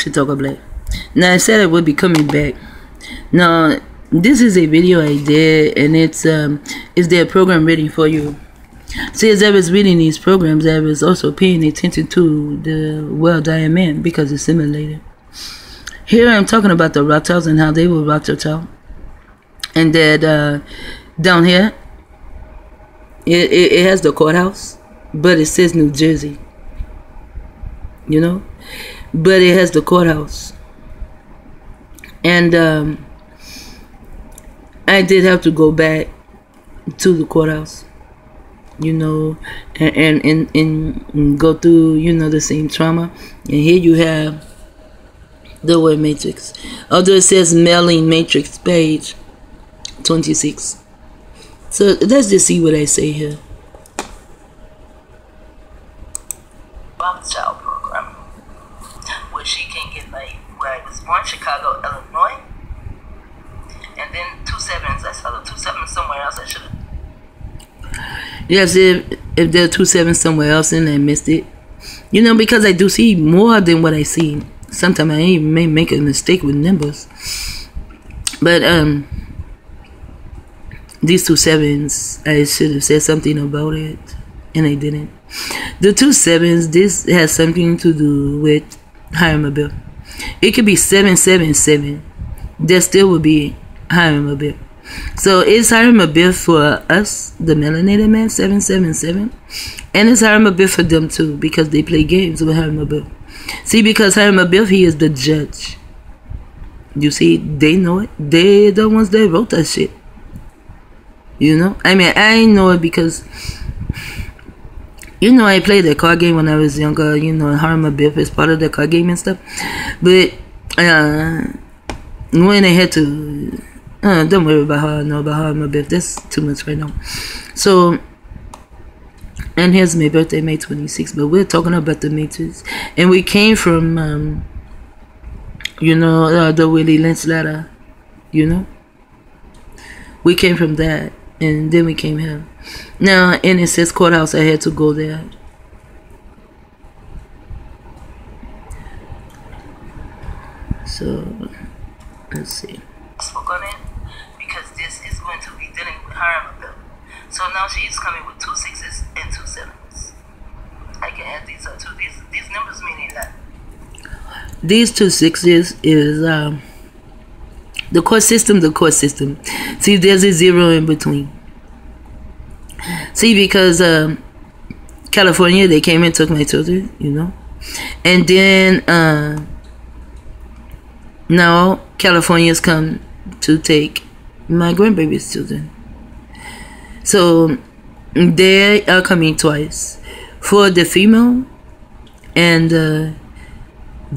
to talk about. Now I said I would be coming back. Now this is a video I did, and it's is there a program ready for you? See, as I was reading these programs, I was also paying attention to the world I am in because it's simulated. Here I'm talking about the lat'rs and how they will lat your child, and that down here it has the courthouse, but it says New Jersey, you know, but it has the courthouse. And I did have to go back to the courthouse, you know, and go through, you know, the same trauma. And here you have the word matrix, although it says mailing matrix page 26. So let's just see what I say here. Child program, where she can get like where I was born, Chicago, Illinois, and then 27s. I saw the 27 somewhere else. I should have. Yes, if there are 27 somewhere else and I missed it, you know, because I do see more than what I see. Sometimes I even may make a mistake with numbers, but these 27s, I should have said something about it, and I didn't. The 27s, this has something to do with hiring a bill. It could be 777. That still would be hiring a bill. So it's hiring a bill for us, the melanated man, 777, and it's hiring a bill for them too, because they play games with hiring a bill. See, because hiring a bill, he is the judge. You see, they know it. They're the ones that wrote that shit. You know, I mean, I know it because, you know, I played the card game when I was younger. You know, Harm a Biff is part of the card game and stuff. But when I had to, don't worry about how I know about Harm a Biff. That's too much right now. So, and here's my birthday, May 26th. But we're talking about the Matrix, and we came from, you know, the wILLy lynch lat'r. You know, we came from that. And then we came here. Now, and it says courthouse, I had to go there. So, let's see. Spoke on it because this is going to be dealing with harm bill. So now she is coming with 2 6s and 2 7s. I can add these up too. These numbers mean a lot. These 2 6s is the court system. See, there's a 0 in between. See, because California, they came and took my children, you know. And then now California's come to take my grandbaby's children. So they are coming twice for the female and the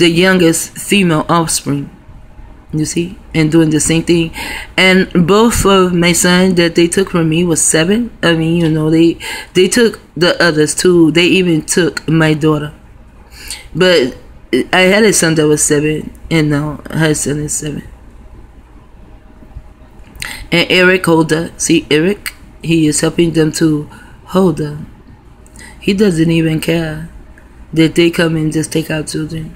youngest female offspring. You see, and doing the same thing. And both of my son that they took from me was 7. I mean, you know, they took the others too. They even took my daughter. But I had a son that was 7, and now her son is 7. And Eric Holder, see Eric, he is helping them to hold her. He doesn't even care that they come and just take our children.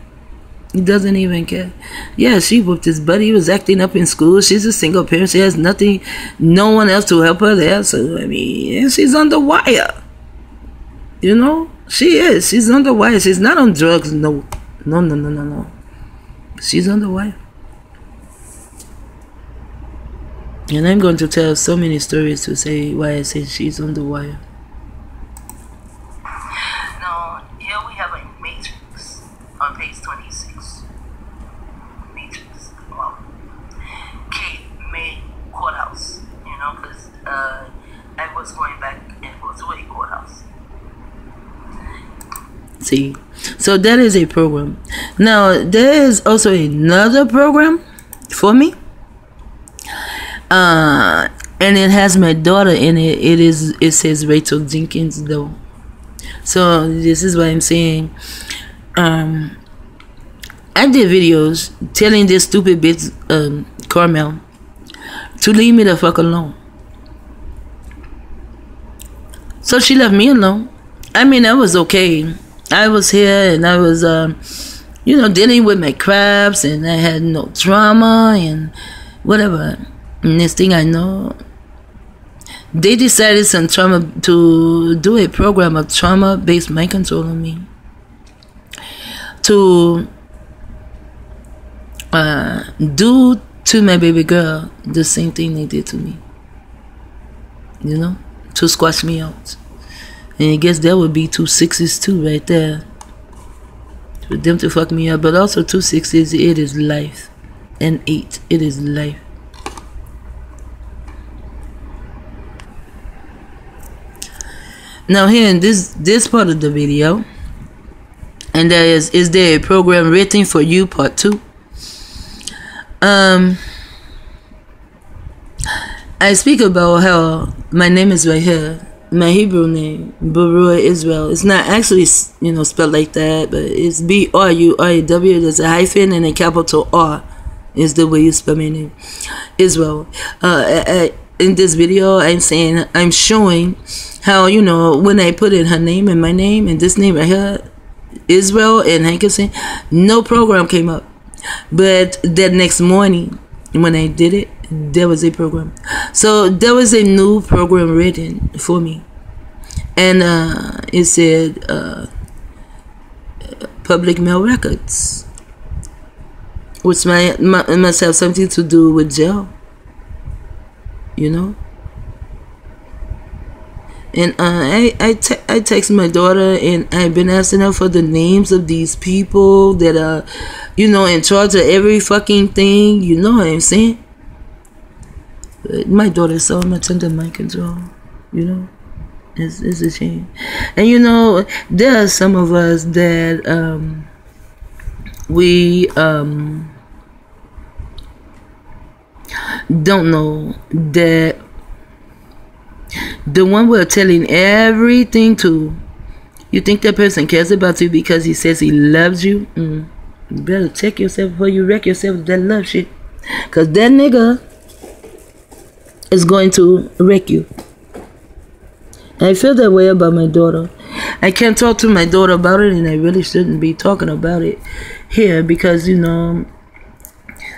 He doesn't even care. Yeah, she whooped his butt. He was acting up in school. She's a single parent. She has nothing, no one else to help her there. So, I mean, she's on the wire. You know? She is. She's on the wire. She's not on drugs. No. No. She's on the wire. And I'm going to tell so many stories to say why I say she's on the wire. Now, here we have a matrix on page 26. Matrix. Wow. Kate made courthouse, you know, because I was going back and forth to a courthouse. See, so that is a program. Now, there is also another program for me. And it has my daughter in it. It says Rachel Jenkins though. So this is why I'm saying I did videos telling this stupid bitch Carmel to leave me the fuck alone. So she left me alone. I mean, I was okay. I was here and I was you know, dealing with my craps, and I had no trauma and whatever. And next thing I know, they decided to do a program of trauma-based mind control on me, to do to my baby girl the same thing they did to me, you know, to squash me out. And I guess that would be 2 6s too right there, for them to fuck me up. But also 2 6s, it is life, and 8, it is life. Now here in this part of the video, and there is there a program written for you part 2. I speak about how my name is right here, my Hebrew name, Baruah Israel. It's not actually, you know, spelled like that, but it's B-R-U-R-A-W. There's a hyphen and a capital R is the way you spell my name, Israel. In this video, I'm showing how, you know, when I put in her name and my name and this name right here, Israel and Hankerson, no program came up. But that next morning, when I did it, there was a program. So there was a new program written for me, and it said public mail records, which must have something to do with jail, you know. And I text my daughter, and I've been asking her for the names of these people that are, you know, in charge of every fucking thing. You know what I'm saying? But my daughter's so much under mind control. You know, it's a shame. And you know, there are some of us that we don't know that the one we're telling everything to, you think that person cares about you because he says he loves you? You better check yourself before you wreck yourself with that love shit, because that nigga is going to wreck you. I feel that way about my daughter. I can't talk to my daughter about it, and I really shouldn't be talking about it here, because, you know,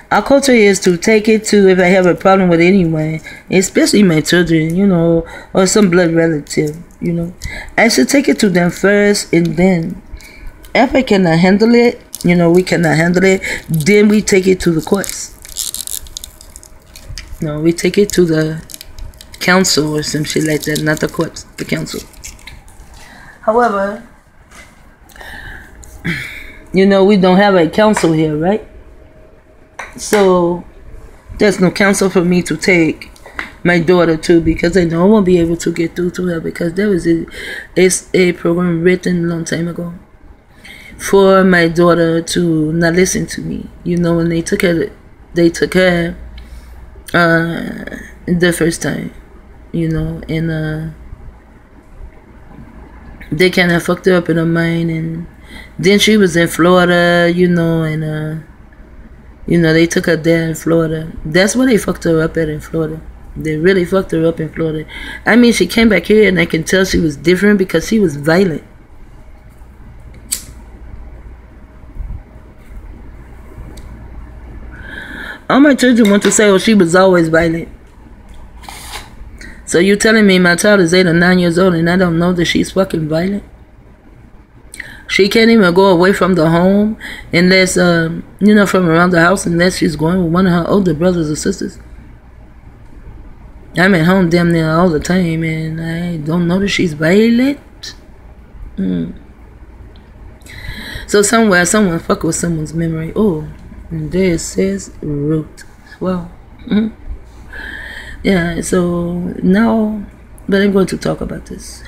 our culture is to take it to, if I have a problem with anyone, especially my children, you know, or some blood relative, you know, I should take it to them first, and then if I cannot handle it, you know, we cannot handle it, then we take it to the courts. No, we take it to the council or some shit like that, not the courts, the council. However, you know, we don't have a council here, right? So there's no counsel for me to take my daughter to, because I know I won't be able to get through to her, because there was a program written a long time ago for my daughter to not listen to me. You know, when they took her the first time, you know, and they kind of fucked her up in her mind, and then she was in Florida, you know, and you know, they took her there in Florida. That's where they fucked her up at, in Florida. They really fucked her up in Florida. I mean, she came back here, and I can tell she was different because she was violent. All my children want to say, oh, she was always violent. So you're telling me my child is 8 or 9 years old and I don't know that she's fucking violent? She can't even go away from the home unless, you know, from around the house, unless she's going with one of her older brothers or sisters. I'm at home damn near all the time, and I don't know that she's violent. So somewhere, someone fuck with someone's memory. Oh, and there it says root. Well, yeah, so now, but I'm going to talk about this.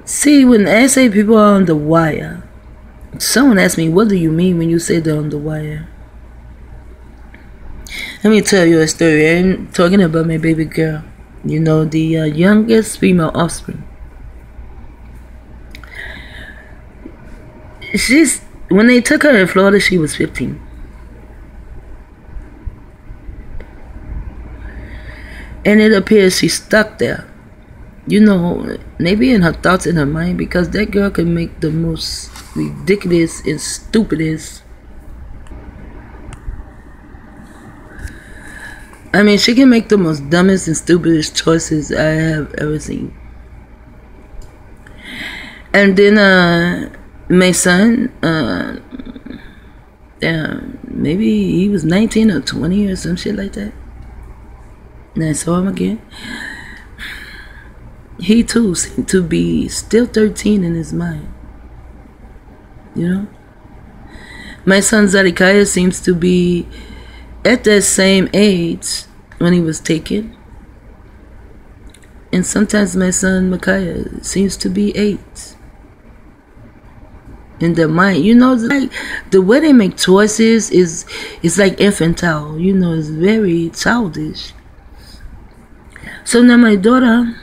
See, when I say people are on the wire, someone asked me, what do you mean when you say they're on the wire? Let me tell you a story. I'm talking about my baby girl. You know, the youngest female offspring. When they took her in Florida, she was 15. And it appears she's stuck there. You know, maybe in her thoughts, in her mind, because that girl can make the most ridiculous and stupidest. I mean, she can make the most dumbest and stupidest choices I have ever seen. And then, my son, maybe he was 19 or 20 or some shit like that. And I saw him again. He too seemed to be still 13 in his mind. You know? My son Zedekiah seems to be at that same age when he was taken. And sometimes my son Micaiah seems to be 8. In their mind, you know, like the way they make choices is like infantile. You know, it's very childish. So now my daughter,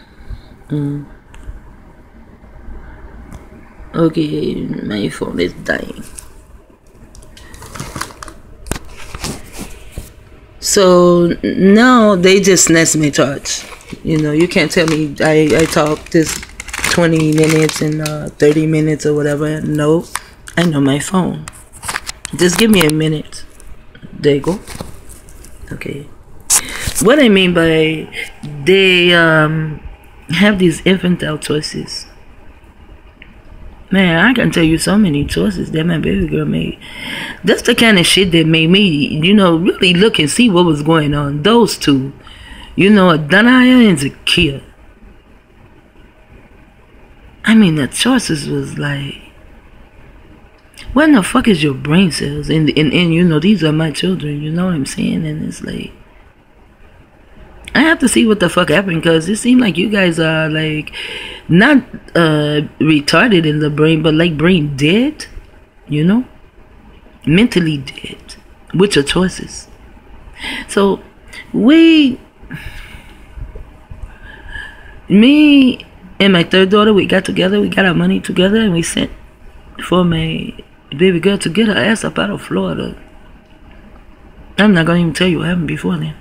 okay, my phone is dying. So now they just snatched my charge. You know, you can't tell me I talked this 20 minutes and 30 minutes or whatever. No, I know my phone. Just give me a minute. There you go. Okay. What I mean by they have these infantile choices. Man, I can tell you so many choices that my baby girl made. That's the kind of shit that made me, you know, really look and see what was going on. Those two. You know, Adonaiah and Zakiah. I mean, the choices was like, where the fuck is your brain cells? And you know, these are my children, you know what I'm saying? And it's like, I have to see what the fuck happened, because it seemed like you guys are like not retarded in the brain, but like brain dead, you know, mentally dead with your choices. So me and my third daughter, we got together, we got our money together, and we sent for my baby girl to get her ass up out of Florida. I'm not gonna even tell you what happened before then.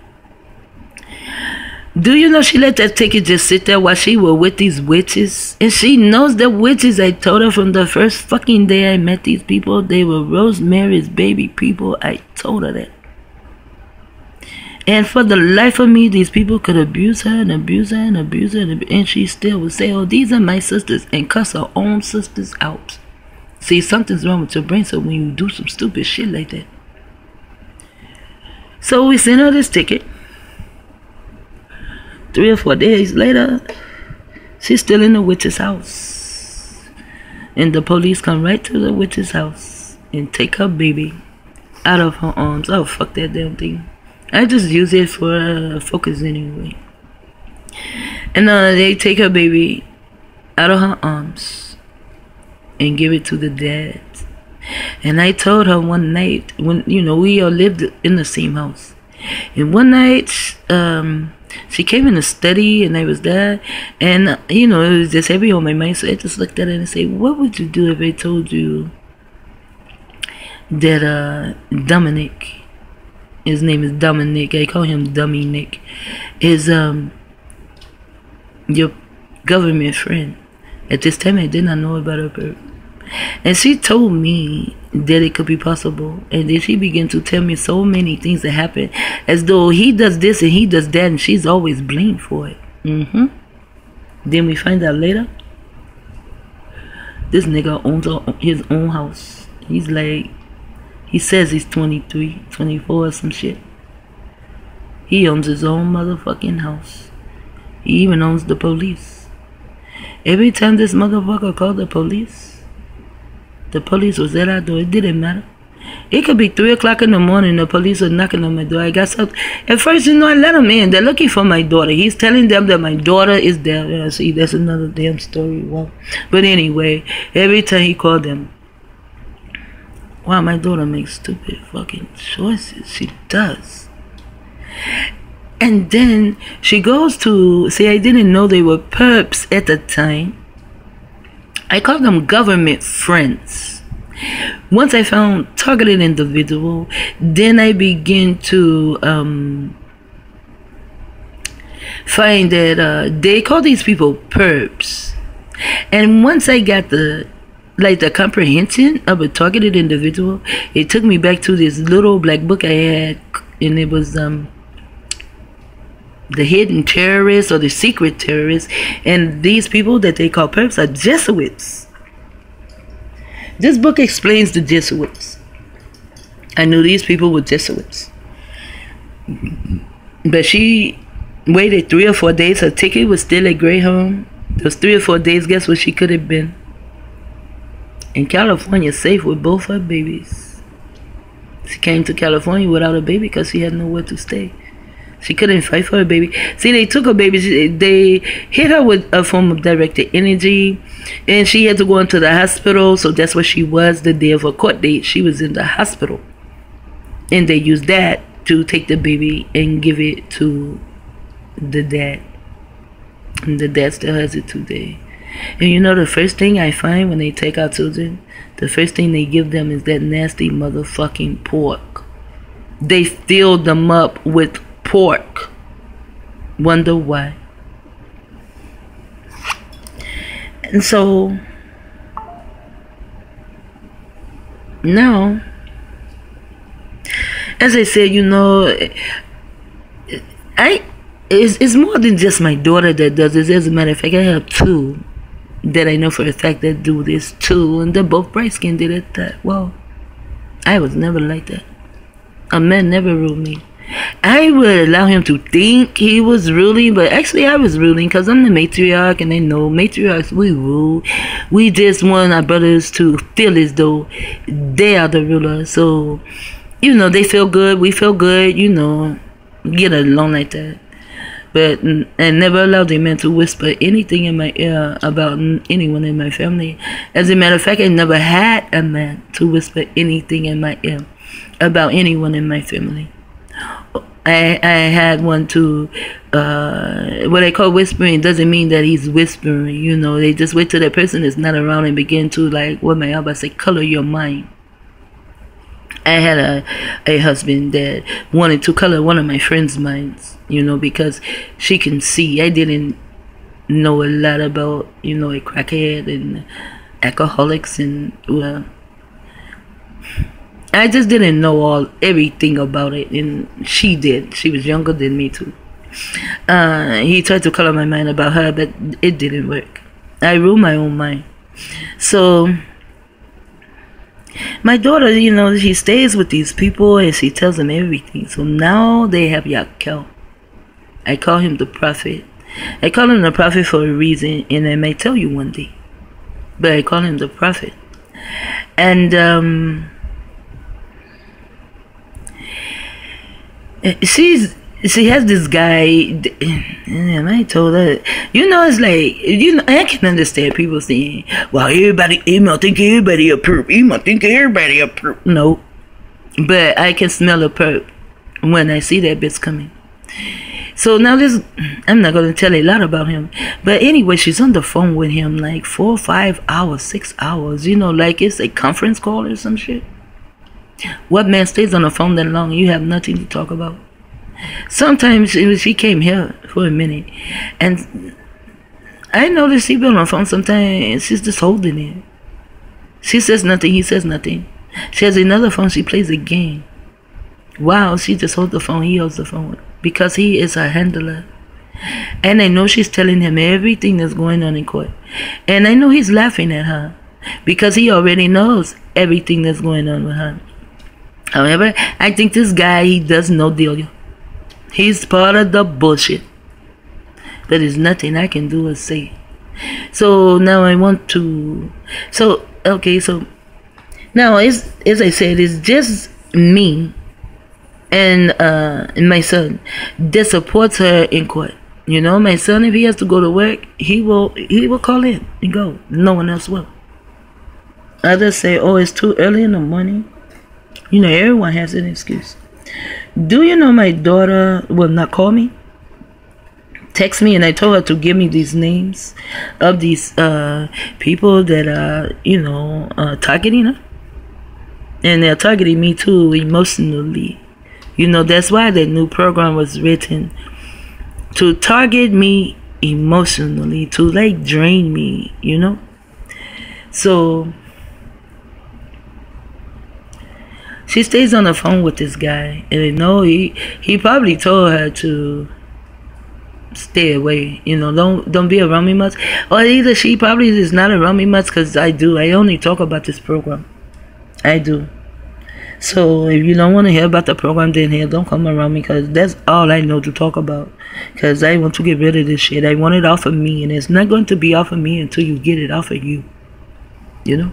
Do you know she let that ticket just sit there while she was with these witches? And she knows the witches. I told her from the first fucking day I met these people, they were Rosemary's baby people. I told her that. And for the life of me, these people could abuse her and abuse her and abuse her. And she still would say, oh, these are my sisters, and cuss her own sisters out. See, something's wrong with your brain, so when you do some stupid shit like that. So we sent her this ticket. 3 or 4 days later, she's still in the witch's house. And the police come right to the witch's house and take her baby out of her arms. Oh, fuck that damn thing. I just use it for focus anyway. And they take her baby out of her arms and give it to the dad. And I told her one night, when, you know, we all lived in the same house. And one night, she came in to study, and I was there, and you know, it was just heavy on my mind. So I just looked at her and said, what would you do if I told you that Dominic, his name is Dominic, I call him Dummy Nick, is your government friend? At this time I did not know about her birth. And she told me that it could be possible. And then she began to tell me so many things that happened, as though he does this and he does that, and she's always blamed for it. Then we find out later, this nigga owns his own house. He's like, he says he's 23, 24 or some shit. He owns his own motherfucking house. He even owns the police. Every time this motherfucker called the police was at our door. It didn't matter. It could be 3 o'clock in the morning, the police are knocking on my door. I got something. At first, you know, I let them in. They're looking for my daughter. He's telling them that my daughter is there. Yeah, see, that's another damn story. Well, but anyway, every time he called them, wow, my daughter makes stupid fucking choices. She does. And then she goes to, see, I didn't know they were perps at the time. I call them government friends. Once I found targeted individual, then I begin to find that they call these people perps. And once I got the comprehension of a targeted individual, it took me back to this little black book I had, and it was the hidden terrorists or the secret terrorists. And these people that they call perps are Jesuits. This book explains the Jesuits. I knew these people were Jesuits. But she waited 3 or 4 days. Her ticket was still at Greyhound. Those 3 or 4 days, guess what she could have been? In California, safe with both her babies. She came to California without a baby because she had nowhere to stay. She couldn't fight for her baby. See, they took her baby. They hit her with a form of directed energy, and she had to go into the hospital. So that's where she was the day of her court date. She was in the hospital, and they used that to take the baby and give it to the dad. And the dad still has it today. And you know the first thing I find when they take our children, the first thing they give them is that nasty motherfucking pork. They fill them up with pork. Wonder why? And so now, as I said, you know, it's more than just my daughter that does this. As a matter of fact, I have 2 that I know for a fact that do this too, and they're both bright skinned. Did it that well. I was never like that. A man never ruled me. I would allow him to think he was ruling, but actually I was ruling because I'm the matriarch, and they know matriarchs, we rule. We just want our brothers to feel as though they are the ruler. So, you know, they feel good, we feel good, you know, get along like that. But I never allowed a man to whisper anything in my ear about anyone in my family. As a matter of fact, I never had a man to whisper anything in my ear about anyone in my family. I had one to, what I call whispering doesn't mean that he's whispering, you know. They just wait till that person is not around and begin to, like what my elbow say, color your mind. I had a husband that wanted to color one of my friends' minds, you know, because she can see. I didn't know a lot about, you know, a crackhead and alcoholics, and well, I just didn't know everything about it, and she did. She was younger than me too. He tried to color my mind about her, but it didn't work. I ruled my own mind. So my daughter, you know, she stays with these people and she tells them everything. So now they have Yakel. I call him the prophet. I call him the prophet for a reason, and I may tell you one day, but I call him the prophet. And she has this guy, and I told her, you know, it's like, you know, I can understand people saying, well, he might think everybody a perp. He might think everybody a perp. No, but I can smell a perp when I see that bitch coming. So now this, I'm not going to tell a lot about him. But anyway, she's on the phone with him like 4 or 5 hours, 6 hours, you know, like it's a conference call or some shit. What man stays on the phone that long? You have nothing to talk about. Sometimes she came here for a minute, and I noticed she been on the phone sometimes. She's just holding it. She says nothing, he says nothing. She has another phone, she plays a game. Wow, she just holds the phone, he holds the phone, because he is her handler. And I know she's telling him everything that's going on in court. And I know he's laughing at her, because he already knows everything that's going on with her. However, I think this guy, he does no deal. He's part of the bullshit. But there's nothing I can do or say. So now I want to... So, okay, so... Now, as I said, it's just me and my son that supports her in court. You know, my son, if he has to go to work, he will call in and go. No one else will. Others say, oh, it's too early in the morning. You know, everyone has an excuse. Do you know my daughter will not call me? Text me, and I told her to give me these names of these people that are, you know, targeting her. And they're targeting me too, emotionally. You know, that's why the new program was written. to target me emotionally, to like drain me, you know. So she stays on the phone with this guy, and I know he probably told her to stay away, you know, don't be around me much. Or either she probably is not around me much, because I only talk about this program. I do. So if you don't want to hear about the program, then here, don't come around me, because that's all I know to talk about. Because I want to get rid of this shit. I want it off of me, and it's not going to be off of me until you get it off of you, you know.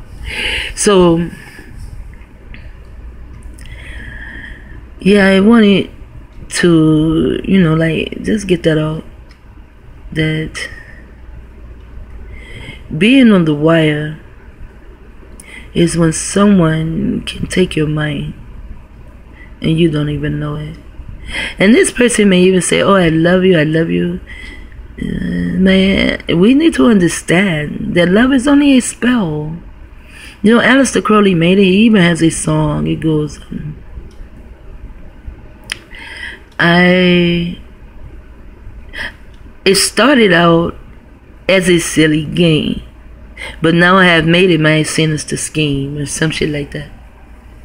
So yeah, I wanted to, you know, like, just get that out, that being on the wire is when someone can take your mind and you don't even know it. And this person may even say, oh, I love you, I love you. Man, we need to understand that love is only a spell. You know, Aleister Crowley made it. He even has a song. It goes, it started out as a silly game, but now I have made it my sinister scheme, or some shit like that.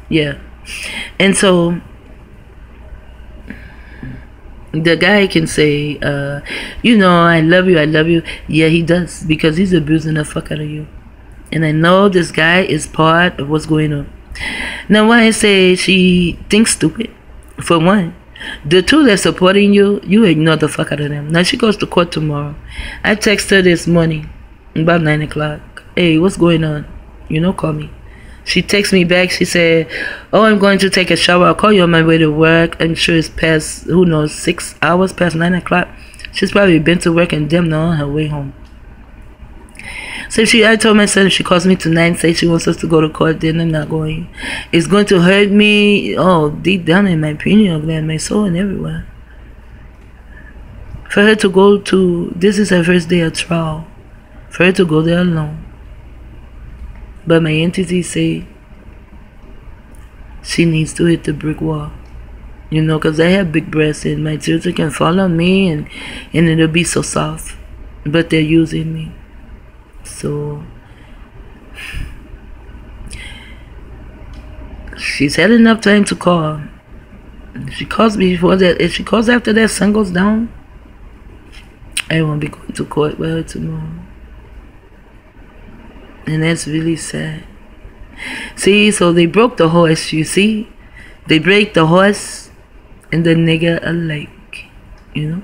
Yeah. And so the guy can say, you know, I love you, I love you. Yeah, he does, because he's abusing the fuck out of you. And I know this guy is part of what's going on. Now, why I say she thinks stupid, for one, the two that's supporting you, you ignore the fuck out of them. Now, she goes to court tomorrow. I text her this morning, about 9 o'clock. Hey, what's going on? You know, call me. She texts me back. She said, oh, I'm going to take a shower. I'll call you on my way to work. I'm sure it's past, who knows, 6 hours past 9 o'clock. She's probably been to work and damn now on her way home. So I told my son, if she calls me tonight and says she wants us to go to court, then I'm not going. It's going to hurt me, oh, deep down in my pineal gland, my soul, and everywhere. For her to go to, this is her first day of trial, for her to go there alone. But my entities say she needs to hit the brick wall. You know, because I have big breasts, and my children can fall on me, and it'll be so soft. But they're using me. So she's had enough time to call. If she calls me before that, if she calls after that sun goes down, I won't be going to court with her tomorrow. And that's really sad. See, so they broke the horse, you see? They break the horse and the nigger alike, you know?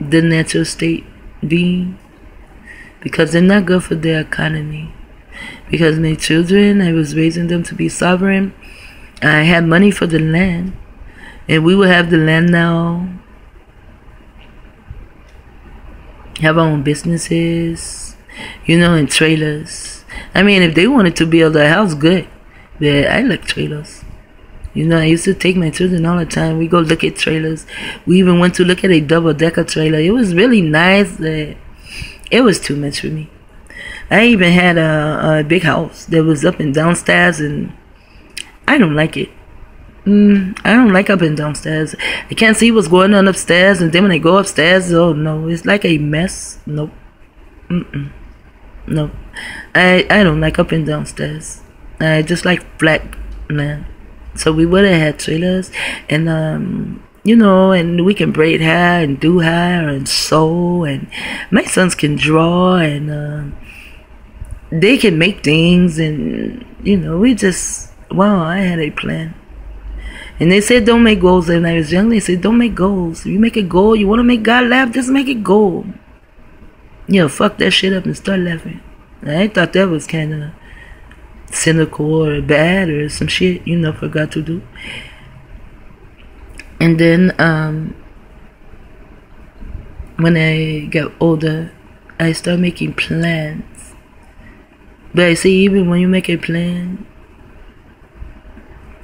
The natural state being. Because they're not good for their economy. Because my children, I was raising them to be sovereign. I had money for the land. And we will have the land now. Have our own businesses. You know, and trailers. I mean, if they wanted to build a house, good. But I like trailers. You know, I used to take my children all the time. We go look at trailers. We even went to look at a double-decker trailer. It was really nice. It was too much for me. I even had a big house that was up and downstairs, and I don't like it. I don't like up and downstairs. I can't see what's going on upstairs, and then when I go upstairs, oh no, it's like a mess. Nope. No. I don't like up and downstairs. I just like flat land. So we would have had trailers, and you know, and we can braid hair and do hair and sew, and my sons can draw, and they can make things, and you know, we just, wow, I had a plan. And they said don't make goals. When I was young, they said don't make goals. If you make a goal, you want to make God laugh, just make it goal. You know, fuck that shit up and start laughing. I thought that was kind of cynical or bad or some shit, you know, for God to do. And then when I got older, I started making plans. But I say, even when you make a plan,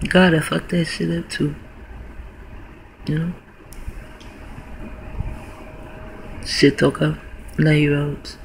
gotta fuck that shit up too. You know? Shit talker, lay you out.